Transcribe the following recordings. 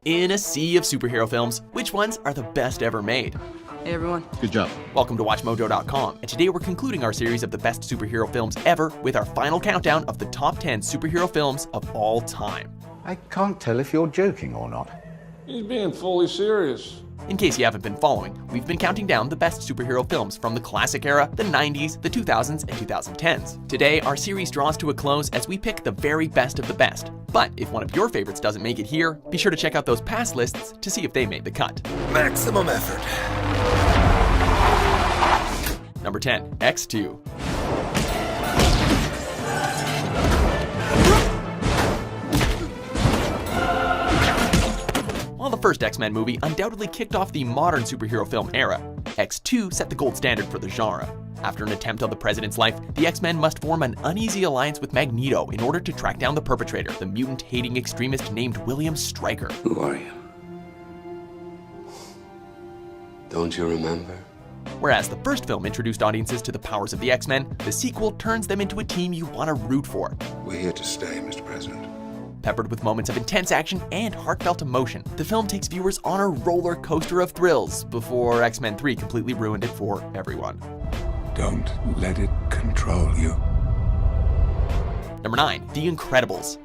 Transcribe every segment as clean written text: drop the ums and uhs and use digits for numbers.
In a sea of superhero films, which ones are the best ever made? Hey everyone. Good job. Welcome to WatchMojo.com, and today we're concluding our series of the best superhero films ever with our final countdown of the top 10 superhero films of all time. I can't tell if you're joking or not. He's being fully serious. In case you haven't been following, we've been counting down the best superhero films from the classic era, the 90s, the 2000s, and 2010s. Today, our series draws to a close as we pick the very best of the best. But if one of your favorites doesn't make it here, be sure to check out those past lists to see if they made the cut. Maximum effort. Number 10, X2. While the first X-Men movie undoubtedly kicked off the modern superhero film era, X2 set the gold standard for the genre. After an attempt on the president's life, the X-Men must form an uneasy alliance with Magneto in order to track down the perpetrator, the mutant-hating extremist named William Stryker. Who are you? Don't you remember? Whereas the first film introduced audiences to the powers of the X-Men, the sequel turns them into a team you want to root for. We're here to stay, Mr. President. Peppered with moments of intense action and heartfelt emotion, the film takes viewers on a roller coaster of thrills before X-Men 3 completely ruined it for everyone. Don't let it control you. Number 9, The Incredibles.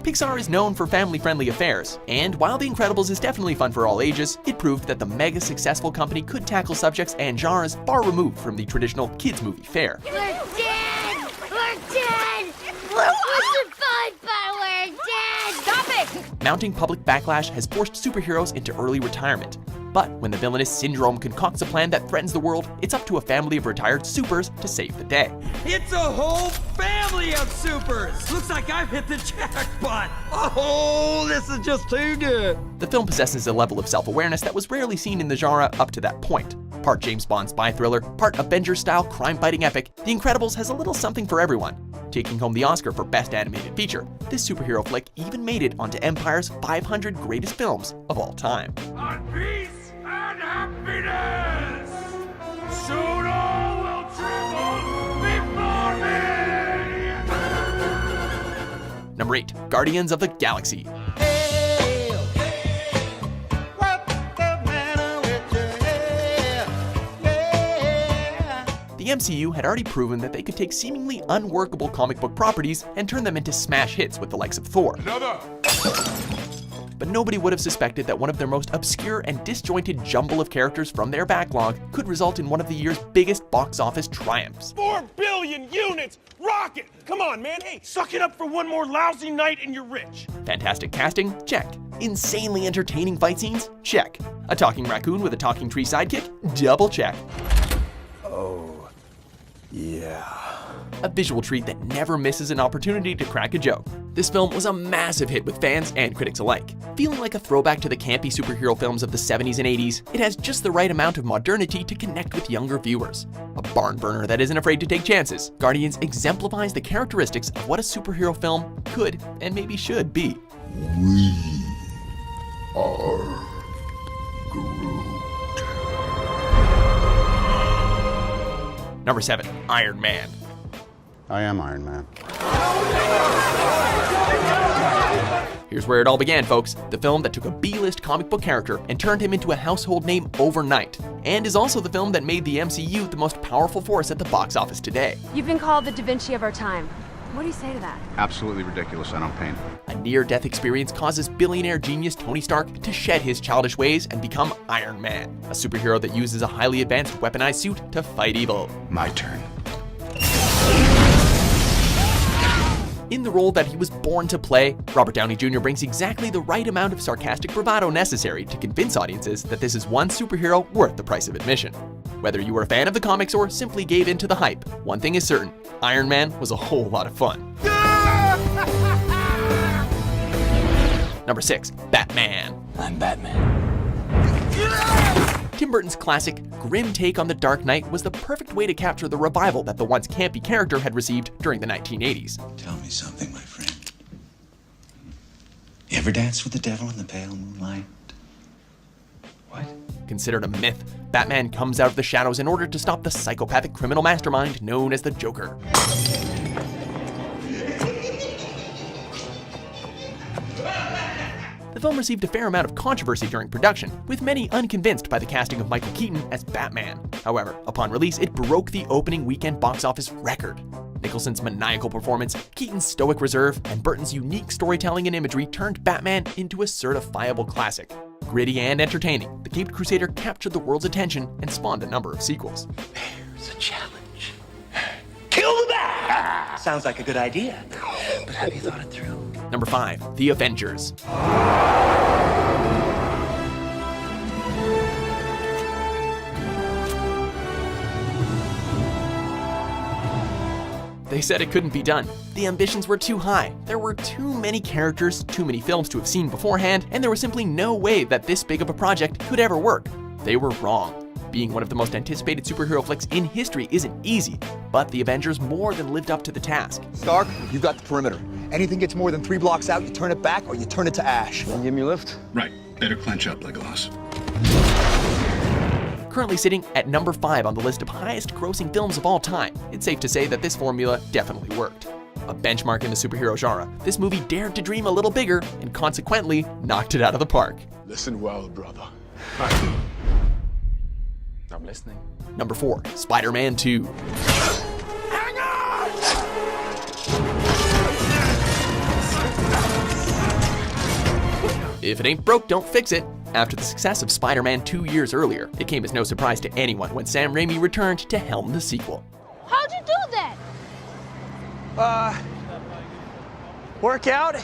Pixar is known for family-friendly affairs, and while The Incredibles is definitely fun for all ages, it proved that the mega successful company could tackle subjects and genres far removed from the traditional kids movie fare. We're dead! We're dead! We're fun, but we're dead! Stop it! Mounting public backlash has forced superheroes into early retirement. But when the villainous Syndrome concocts a plan that threatens the world, it's up to a family of retired supers to save the day. It's a whole family of supers! Looks like I've hit the jackpot! Oh, this is just too good! The film possesses a level of self-awareness that was rarely seen in the genre up to that point. Part James Bond spy thriller, part Avengers-style crime-fighting epic, The Incredibles has a little something for everyone. Taking home the Oscar for Best Animated Feature, this superhero flick even made it onto Empire's 500 greatest films of all time. On peace and happiness, soon all will tremble before me. Number 8, Guardians of the Galaxy. The MCU had already proven that they could take seemingly unworkable comic book properties and turn them into smash hits with the likes of Thor. But nobody would have suspected that one of their most obscure and disjointed jumble of characters from their backlog could result in one of the year's biggest box office triumphs. 4 billion units! Rocket! Come on, man. Hey, suck it up for one more lousy night and you're rich. Fantastic casting? Check. Insanely entertaining fight scenes? Check. A talking raccoon with a talking tree sidekick? Double check. Oh, yeah. A visual treat that never misses an opportunity to crack a joke. This film was a massive hit with fans and critics alike. Feeling like a throwback to the campy superhero films of the 70s and 80s, it has just the right amount of modernity to connect with younger viewers. A barn burner that isn't afraid to take chances, Guardians exemplifies the characteristics of what a superhero film could and maybe should be. We are Groot. Number 7, Iron Man. I am Iron Man. Here's where it all began, folks. The film that took a B-list comic book character and turned him into a household name overnight, and is also the film that made the MCU the most powerful force at the box office today. You've been called the Da Vinci of our time. What do you say to that? Absolutely ridiculous. I don't paint. A near-death experience causes billionaire genius Tony Stark to shed his childish ways and become Iron Man, a superhero that uses a highly advanced weaponized suit to fight evil. My turn. In the role that he was born to play, Robert Downey Jr. brings exactly the right amount of sarcastic bravado necessary to convince audiences that this is one superhero worth the price of admission. Whether you were a fan of the comics or simply gave in to the hype, one thing is certain, Iron Man was a whole lot of fun. Number 6, Batman. I'm Batman. Tim Burton's classic, grim take on The Dark Knight was the perfect way to capture the revival that the once campy character had received during the 1980s. Tell me something, my friend. You ever dance with the devil in the pale moonlight? What? Considered a myth, Batman comes out of the shadows in order to stop the psychopathic criminal mastermind known as the Joker. The film received a fair amount of controversy during production, with many unconvinced by the casting of Michael Keaton as Batman. However, upon release, it broke the opening weekend box office record. Nicholson's maniacal performance, Keaton's stoic reserve, and Burton's unique storytelling and imagery turned Batman into a certifiable classic. Gritty and entertaining, The Caped Crusader captured the world's attention and spawned a number of sequels. There's a challenge. Kill the bat! Sounds like a good idea, but have you thought it through? Number 5. The Avengers. They said it couldn't be done. The ambitions were too high. There were too many characters, too many films to have seen beforehand, and there was simply no way that this big of a project could ever work. They were wrong. Being one of the most anticipated superhero flicks in history isn't easy, but the Avengers more than lived up to the task. Stark, you got the perimeter. Anything gets more than 3 blocks out, you turn it back or you turn it to ash. Can you give me a lift? Right. Better clench up, Legolas. Currently sitting at number 5 on the list of highest grossing films of all time, it's safe to say that this formula definitely worked. A benchmark in the superhero genre, this movie dared to dream a little bigger and consequently knocked it out of the park. Listen well, brother. I'm listening. Number 4. Spider-Man 2. Hang on! If it ain't broke, don't fix it. After the success of Spider-Man 2 years earlier, it came as no surprise to anyone when Sam Raimi returned to helm the sequel. How'd you do that? Work out,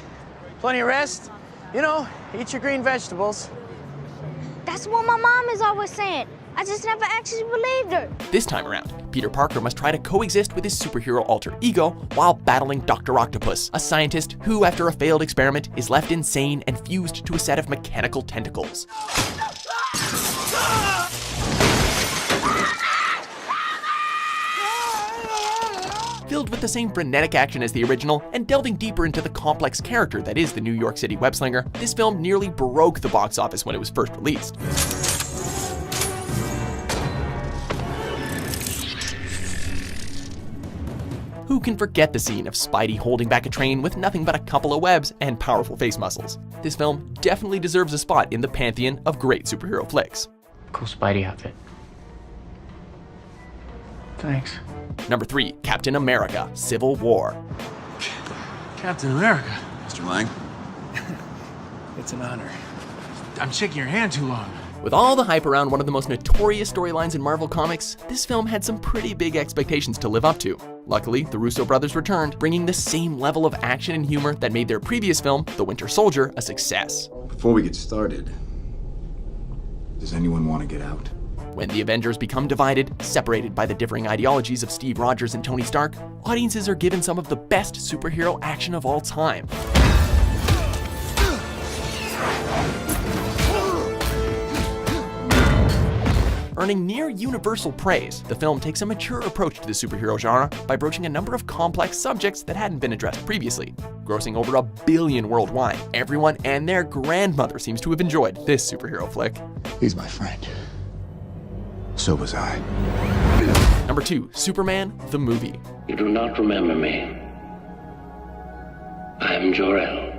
plenty of rest. You know, eat your green vegetables. That's what my mom is always saying. I just never actually believed her. This time around, Peter Parker must try to coexist with his superhero alter ego while battling Dr. Octopus, a scientist who, after a failed experiment, is left insane and fused to a set of mechanical tentacles. Filled with the same frenetic action as the original, and delving deeper into the complex character that is the New York City web-slinger, this film nearly broke the box office when it was first released. Who can forget the scene of Spidey holding back a train with nothing but a couple of webs and powerful face muscles? This film definitely deserves a spot in the pantheon of great superhero flicks. Cool Spidey outfit. Thanks. Number 3. Captain America: Civil War. Captain America. Mr. Lang? It's an honor. I'm shaking your hand too long. With all the hype around one of the most notorious storylines in Marvel Comics, this film had some pretty big expectations to live up to. Luckily, the Russo brothers returned, bringing the same level of action and humor that made their previous film, The Winter Soldier, a success. Before we get started, does anyone want to get out? When the Avengers become divided, separated by the differing ideologies of Steve Rogers and Tony Stark, audiences are given some of the best superhero action of all time. Earning near universal praise, the film takes a mature approach to the superhero genre by broaching a number of complex subjects that hadn't been addressed previously. Grossing over $1 billion worldwide, everyone and their grandmother seems to have enjoyed this superhero flick. He's my friend. So was I. Number 2. Superman, the movie. You do not remember me. I am Jor-El.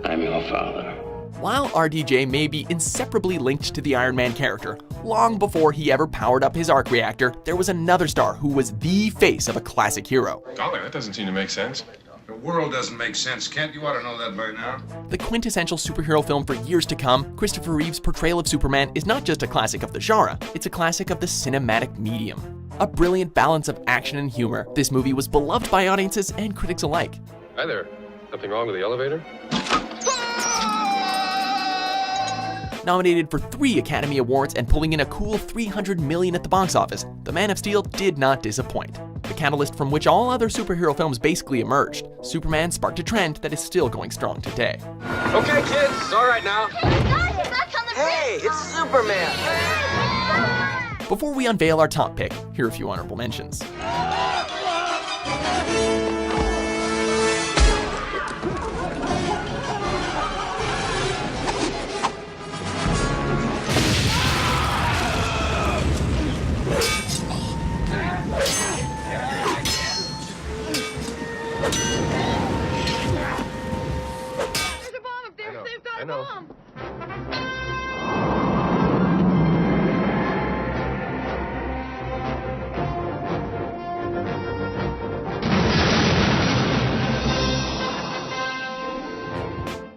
I'm your father. While RDJ may be inseparably linked to the Iron Man character, long before he ever powered up his arc reactor, there was another star who was the face of a classic hero. Golly, that doesn't seem to make sense. The world doesn't make sense, Kent. You ought to know that by now. The quintessential superhero film for years to come, Christopher Reeve's portrayal of Superman is not just a classic of the genre, it's a classic of the cinematic medium. A brilliant balance of action and humor, this movie was beloved by audiences and critics alike. Hi there. Something wrong with the elevator? Nominated for 3 Academy Awards and pulling in a cool $300 million at the box office, The Man of Steel did not disappoint. The catalyst from which all other superhero films basically emerged, Superman sparked a trend that is still going strong today. Okay, kids, it's all right now. Hey, it's Superman. Before we unveil our top pick, here are a few honorable mentions.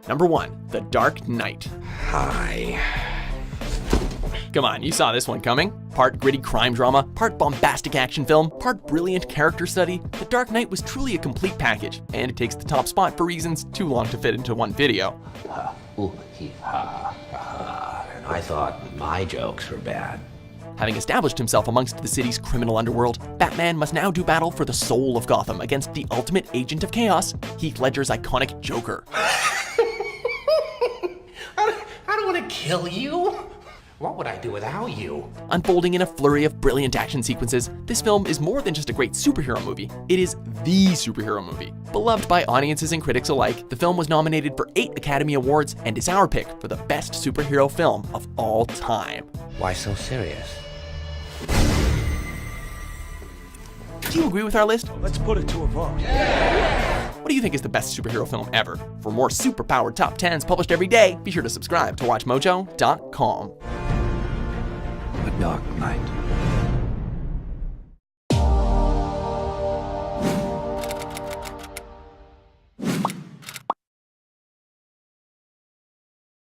Number 1. The Dark Knight. Hi. Come on, you saw this one coming. Part gritty crime drama, part bombastic action film, part brilliant character study, The Dark Knight was truly a complete package, and it takes the top spot for reasons too long to fit into one video. And I thought my jokes were bad. Having established himself amongst the city's criminal underworld, Batman must now do battle for the soul of Gotham against the ultimate agent of chaos, Heath Ledger's iconic Joker. I don't want to kill you. What would I do without you? Unfolding in a flurry of brilliant action sequences, this film is more than just a great superhero movie. It is the superhero movie. Beloved by audiences and critics alike, the film was nominated for 8 Academy Awards and is our pick for the best superhero film of all time. Why so serious? Do you agree with our list? Let's put it to a vote. What do you think is the best superhero film ever? For more superpowered top 10s published every day, be sure to subscribe to WatchMojo.com. The Dark Knight.